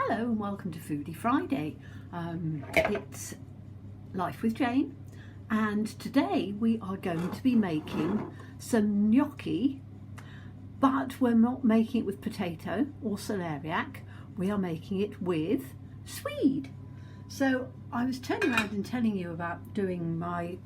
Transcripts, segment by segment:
Hello and welcome to Foodie Friday. It's Life with Jane, and today we are going to be making some gnocchi, but we're not making it with potato or celeriac. We are making it with swede. So I was turning around and telling you about doing my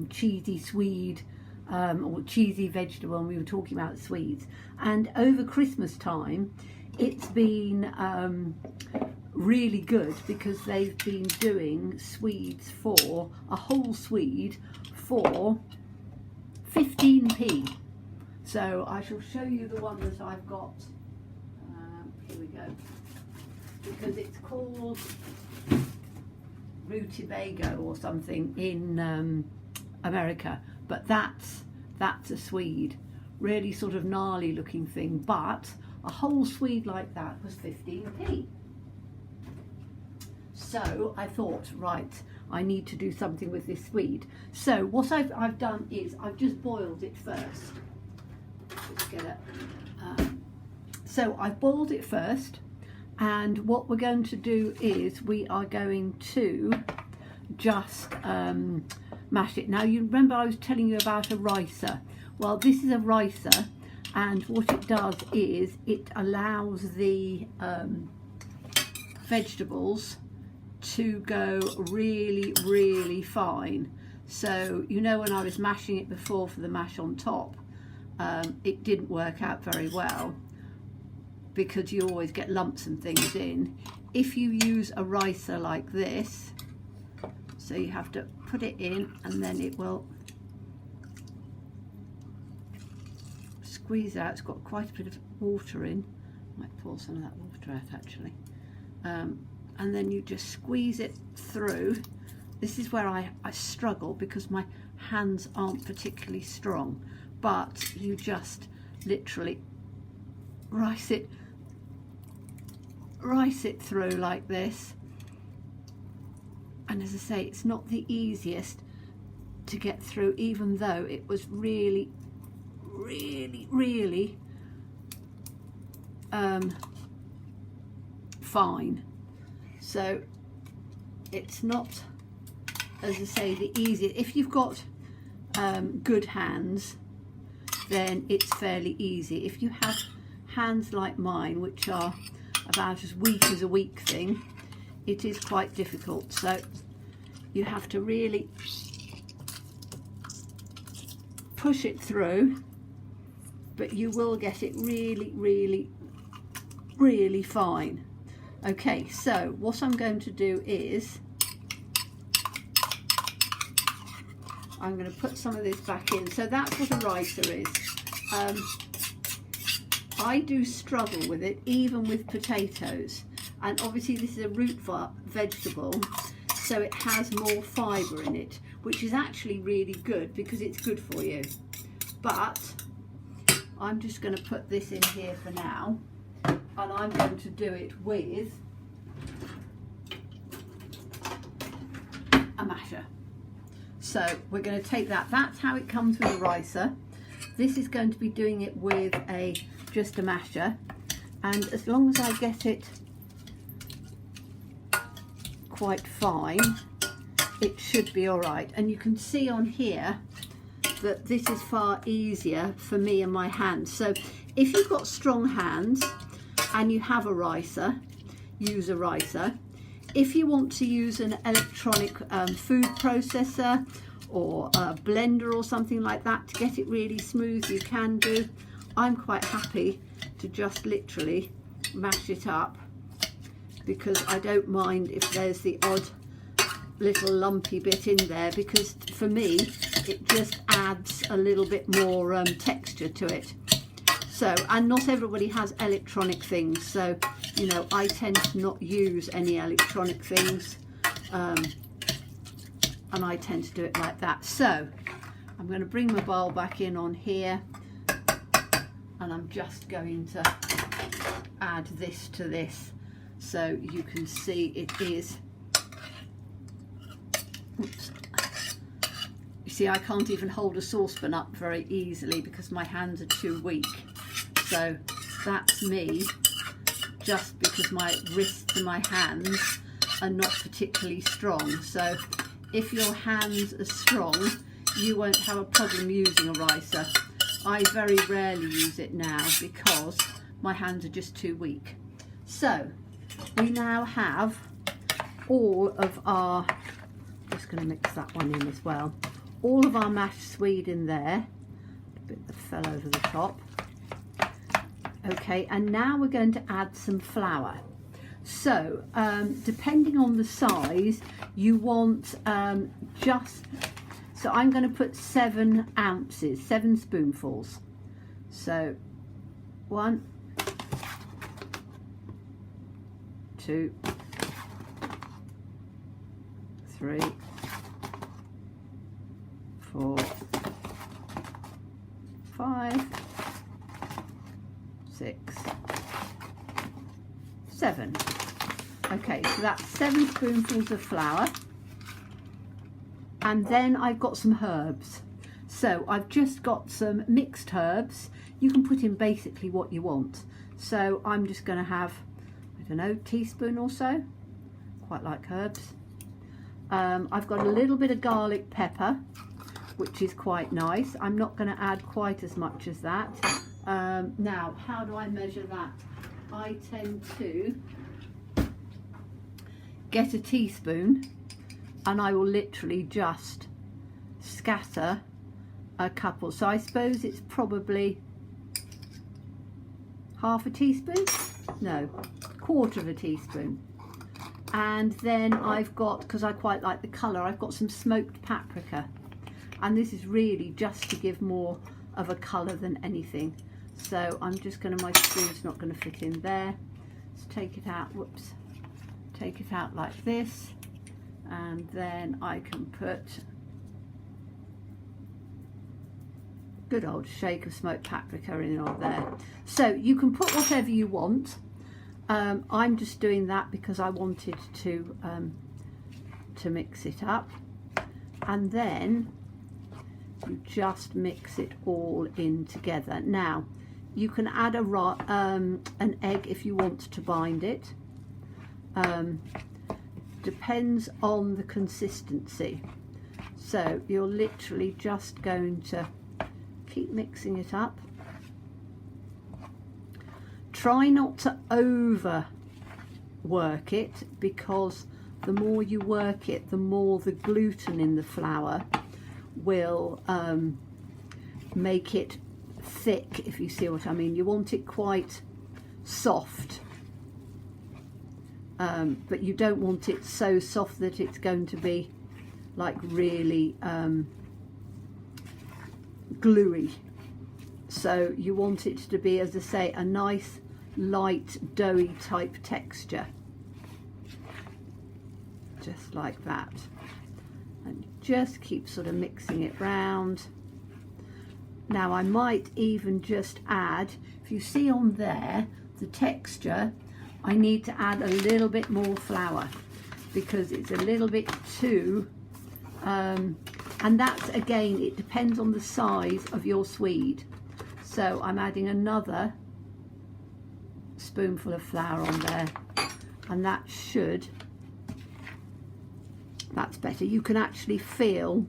cheesy swede or cheesy vegetable, and we were talking about swedes. And over Christmas time, it's been really good because they've been doing swedes for a whole swede for 15p. So I shall show you the one that I've got. Here we go. Because it's called rutabaga or something in America, but that's a swede, really sort of gnarly looking thing, but a whole swede like that was 15p. So I thought, right, I need to do something with this swede. So what I've done is I've just boiled it first. Let's get it. So I've boiled it first, and what we're going to do is we are going to just mash it. Now, you remember I was telling you about a ricer. Well, this is a ricer, and what it does is it allows the vegetables to go really fine. So you know, when I was mashing it before for the mash on top, it didn't work out very well because you always get lumps and things in. If you use a ricer like this, so you have to put it in and then it will squeeze out. It's got quite a bit of water in. Might pour some of that water out actually. And then you just squeeze it through. This is where I struggle because my hands aren't particularly strong, but you just literally rice it through like this. And as I say, it's not the easiest to get through, even though it was really fine. So it's not, as I say, the easiest. If you've got good hands, then it's fairly easy. If you have hands like mine, which are about as weak as a weak thing, it is quite difficult. So you have to really push it through, but you will get it really fine. Okay, so what I'm going to do is I'm going to put some of this back in. So that's what a ricer is. I do struggle with it, even with potatoes. And obviously this is a root vegetable, so it has more fibre in it, which is actually really good because it's good for you. But I'm just going to put this in here for now, and I'm going to do it with a masher. So we're going to take that. That's how it comes with a ricer. This is going to be doing it with just a masher, and as long as I get it quite fine, it should be all right. And you can see on here that this is far easier for me and my hands. So if you've got strong hands and you have a ricer, use a ricer. If you want to use an electronic food processor or a blender or something like that to get it really smooth, you can do. I'm quite happy to just literally mash it up because I don't mind if there's the odd little lumpy bit in there, because for me it just adds a little bit more texture to it. So, and not everybody has electronic things, so you know, I tend to not use any electronic things, and I tend to do it like that. So I'm going to bring my bowl back in on here, and I'm just going to add this to this so you can see it is. Oops. You see, I can't even hold a saucepan up very easily because my hands are too weak. So that's me just because my wrists and my hands are not particularly strong. So if your hands are strong, you won't have a problem using a ricer. I very rarely use it now because my hands are just too weak. So we now have all of our, just going to mix that one in as well, all of our mashed swede in there, a bit that fell over the top. Okay, and now we're going to add some flour. So depending on the size, you want so I'm going to put 7 ounces, 7 spoonfuls. So 1, 2, 3, 4, 5, 6, 7. Okay, so that's 7 spoonfuls of flour. And then I've got some herbs. So I've just got some mixed herbs. You can put in basically what you want. So I'm just going to have, I don't know, teaspoon or so. Quite like herbs. I've got a little bit of garlic pepper, which is quite nice. I'm not going to add quite as much as that. Now, how do I measure that? I tend to get a teaspoon and I will literally just scatter a couple. So I suppose it's probably half a teaspoon? No, quarter of a teaspoon. And then I've got, because I quite like the colour, I've got some smoked paprika. And this is really just to give more of a colour than anything. So I'm just going to, my spoon's not going to fit in there. Let's take it out, whoops. Take it out like this. And then I can put good old shake of smoked paprika in on there. So you can put whatever you want. I'm just doing that because I wanted to mix it up. And then you just mix it all in together. Now, you can add an egg if you want to bind it. Depends on the consistency. So you're literally just going to keep mixing it up. Try not to over work it, because the more you work it, the more the gluten in the flour will make it thick, if you see what I mean. You want it quite soft, but you don't want it so soft that it's going to be like really gluey. So you want it to be, as I say, a nice light doughy type texture, just like that. And just keep sort of mixing it round. Now I might even just add, if you see on there the texture, I need to add a little bit more flour because it's a little bit too and that's, again, it depends on the size of your swede. So I'm adding another spoonful of flour on there, and that should, that's better. You can actually feel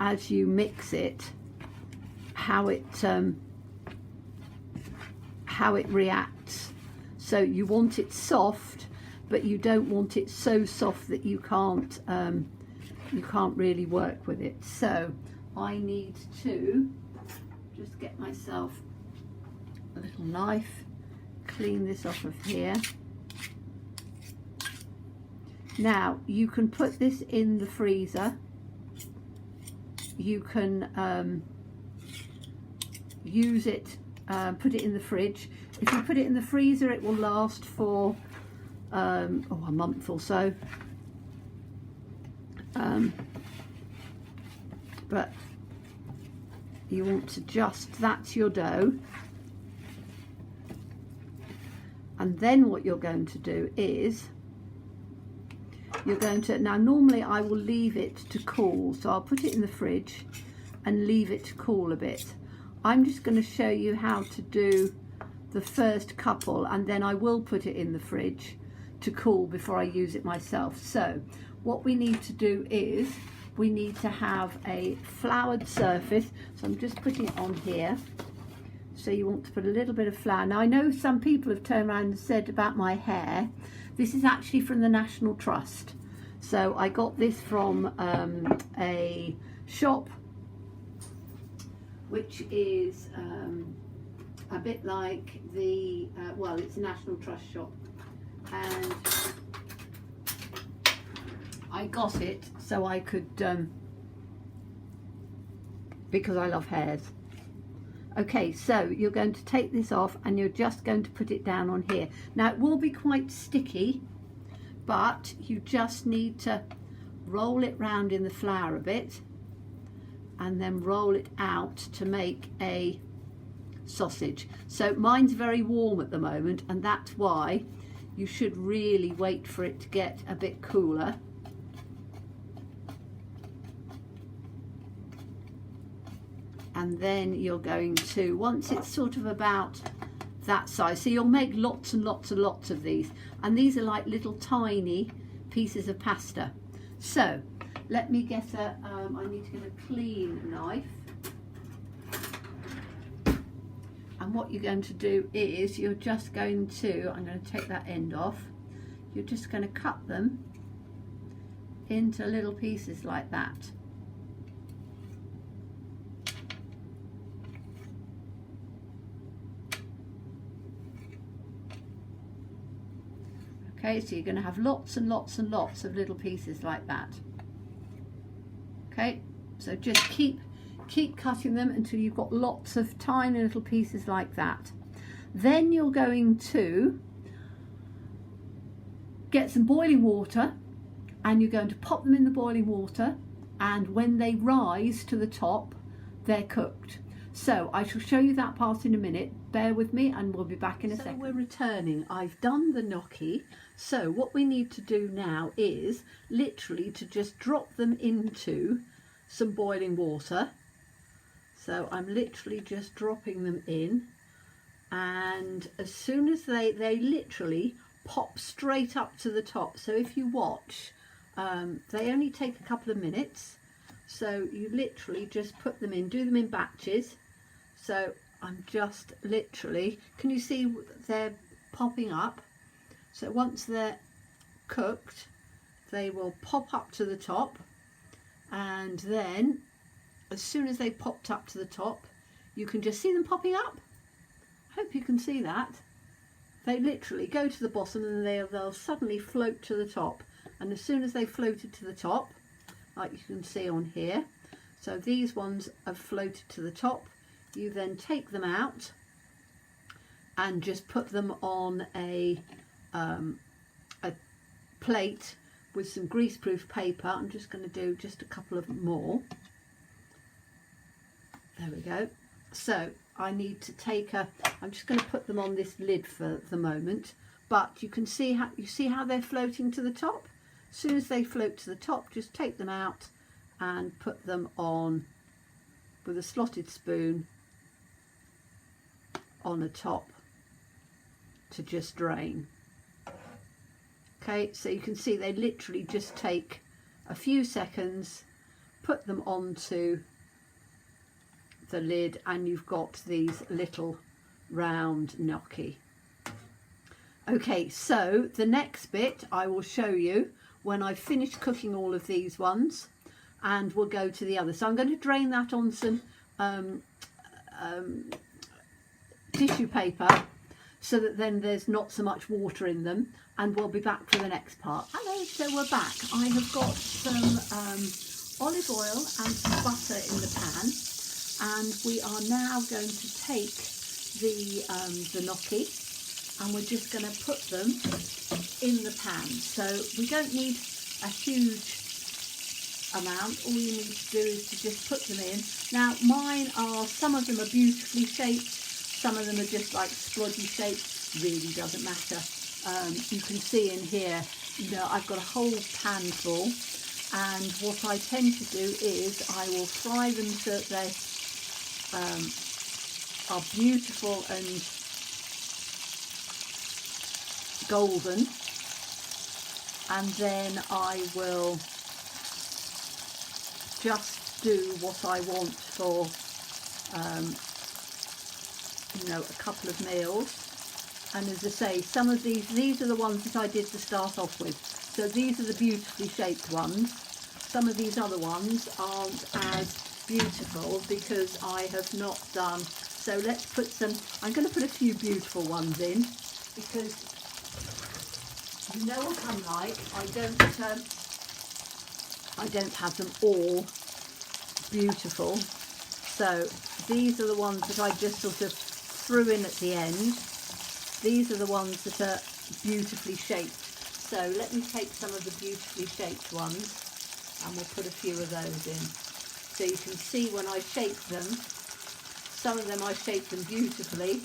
as you mix it how it reacts. So you want it soft, but you don't want it so soft that you can't really work with it. So I need to just get myself a little knife, clean this off of here. Now you can put this in the freezer. You can use it, put it in the fridge. If you put it in the freezer, it will last for a month or so. But you want to just, that's your dough. And then what you're going to do is, you're going to, now normally I will leave it to cool, so I'll put it in the fridge and leave it to cool a bit. I'm just going to show you how to do the first couple, and then I will put it in the fridge to cool before I use it myself. So what we need to do is we need to have a floured surface. So I'm just putting it on here. So you want to put a little bit of flour. Now I know some people have turned around and said about my hair, this is actually from the National Trust. So I got this from a shop which is a bit like the, well, it's a National Trust shop, and I got it so I could, because I love hairs. Okay, so you're going to take this off and you're just going to put it down on here. Now it will be quite sticky, but you just need to roll it round in the flour a bit and then roll it out to make a sausage. So mine's very warm at the moment, and that's why you should really wait for it to get a bit cooler. And then you're going to, once it's sort of about that size, so you'll make lots and lots and lots of these, and these are like little tiny pieces of pasta. So let me get a, I need to get a clean knife. And what you're going to do is you're just going to, I'm going to take that end off, you're just going to cut them into little pieces like that. Okay, so you're going to have lots and lots and lots of little pieces like that. Okay, so just keep cutting them until you've got lots of tiny little pieces like that. Then you're going to get some boiling water, and you're going to pop them in the boiling water, and when they rise to the top, they're cooked. So I shall show you that part in a minute. Bear with me and we'll be back in a second. We're returning. I've done the gnocchi. So what we need to do now is literally to just drop them into some boiling water. So I'm literally just dropping them in, and as soon as they literally pop straight up to the top. So if you watch, they only take a couple of minutes. So you literally just put them in, do them in batches. So I'm just literally, can you see they're popping up? So once they're cooked, they will pop up to the top, and then as soon as they popped up to the top, you can just see them popping up. I hope you can see that. They literally go to the bottom and they'll suddenly float to the top, and as soon as they floated to the top, like you can see on here, so these ones have floated to the top, you then take them out and just put them on a plate with some greaseproof paper. I'm just going to do just a couple of more. There we go. So I need to take I'm just going to put them on this lid for the moment, but you can see how they're floating to the top. As soon as they float to the top, just take them out and put them on with a slotted spoon on the top to just drain. Okay, so you can see they literally just take a few seconds, put them onto the lid, and you've got these little round gnocchi. Okay, so the next bit I will show you when I've finished cooking all of these ones, and we'll go to the other. So I'm going to drain that on some tissue paper so that then there's not so much water in them, and we'll be back for the next part. Hello, so we're back. I have got some olive oil and some butter in the pan, and we are now going to take the gnocchi, and we're just going to put them in the pan. So we don't need a huge amount. All you need to do is to just put them in. Now mine are, some of them are beautifully shaped, some of them are just like splodgy shaped. Really doesn't matter. You can see in here, you know, I've got a whole pan full, and what I tend to do is I will fry them so that they are beautiful and golden, and then I will just do what I want for you know, a couple of meals. And as I say, some of these are the ones that I did to start off with. So these are the beautifully shaped ones. Some of these other ones aren't as beautiful because I have not done. So let's put some, I'm going to put a few beautiful ones in, because you know what I'm like. I don't have them all beautiful. So these are the ones that I just sort of threw in at the end. These are the ones that are beautifully shaped. So let me take some of the beautifully shaped ones and we'll put a few of those in. So you can see when I shape them, some of them I shaped them beautifully,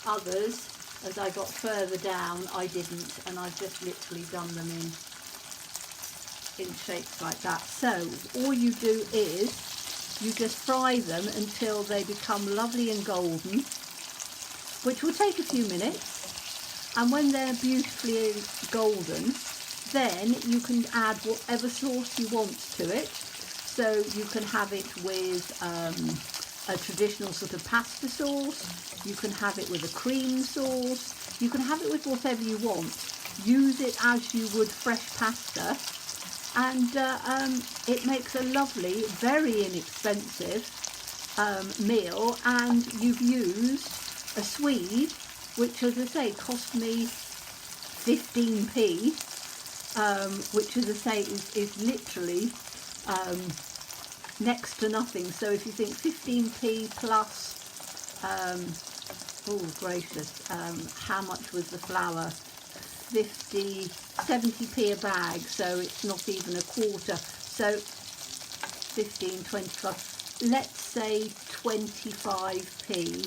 others, as I got further down, I didn't, and I've just literally done them in shapes like that. So all you do is you just fry them until they become lovely and golden, which will take a few minutes. And when they're beautifully golden, then you can add whatever sauce you want to it. So you can have it with a traditional sort of pasta sauce, you can have it with a cream sauce, you can have it with whatever you want. Use it as you would fresh pasta, and it makes a lovely, very inexpensive meal. And you've used a Swede, which, as I say, cost me 15p, which, as I say, is literally next to nothing. So if you think 15p plus, oh gracious, how much was the flour? 70p a bag, so it's not even a quarter. So 15, 20 plus, let's say 25p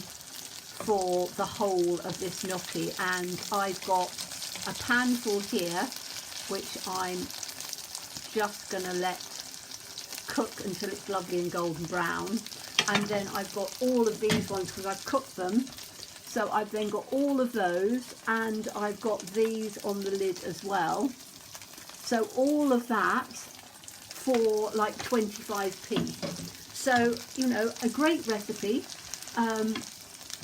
for the whole of this gnocchi. And I've got a pan full here, which I'm just going to let cook until it's lovely and golden brown. And then I've got all of these ones because I've cooked them. So I've then got all of those, and I've got these on the lid as well. So all of that for like 25p. So, you know, a great recipe.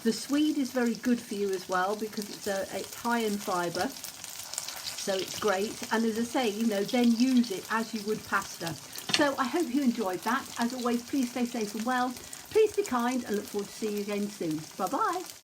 The Swede is very good for you as well because it's high in fibre, so it's great. And as I say, you know, then use it as you would pasta. So I hope you enjoyed that. As always, please stay safe and well. Please be kind, and look forward to seeing you again soon. Bye bye.